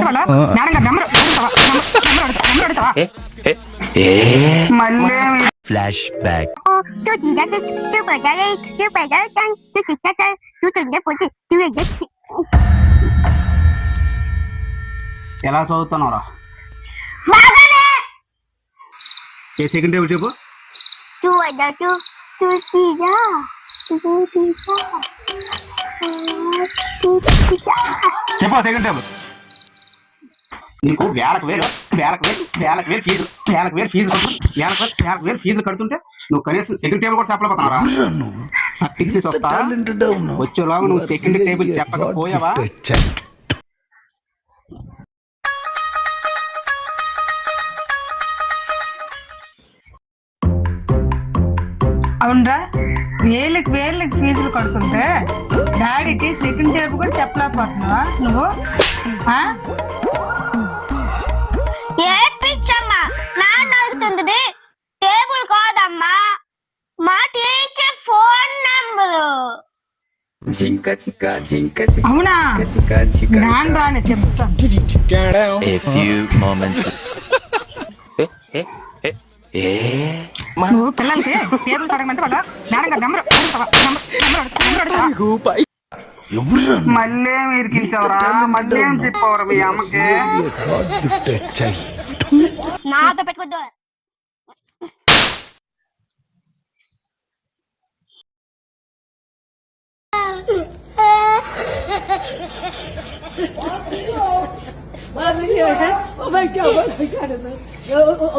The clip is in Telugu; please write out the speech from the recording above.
వాళ్ళ మేడం నెంబర్ అడుగుతావా మళ్ళీ ఫ్లాష్ బ్యాక్. ఎలా చదువుతున్నావురా? ఏ సెకండ్ టేబుల్ చెప్పు. చెప్పు సెకండ్ టేబుల్. నీకు వేలకు వేలు ఫీజులు కడుతుంటే నువ్వు కనీసం సెకండ్ టేబుల్ కూడా చెప్పలేకపోతున్నారా? సర్టిఫికేట్స్ వస్తా వచ్చేలాగా నువ్వు సెకండ్ టేబుల్ చెప్పకపోయావా? అవునరా, వేలకు ఫీజులు కడుతుంటే డాడీకి సెకండ్ టేబుల్ కూడా చెప్పలేకపోతున్నావా నువ్వు? ఏపిచ్చమ్మా, నాన్న అడుగుతుంది టేబుల్ కాదమ్మా, మా టీచర్ ఫోన్ నంబరు. అవునా, నాన్న రాని చెప్తాను. A few moments. నువ్వు పిల్లలకి టేబుల్స్ అడగమంటే వాళ్ళ మేడం గారు నెంబర్ అడుగుతావా? మళ్ళీ ఇరికించావరా? మళ్ళీ ఏం చెప్పవరా మీ అమ్మకి? నాతో పెట్టుకోద్దు.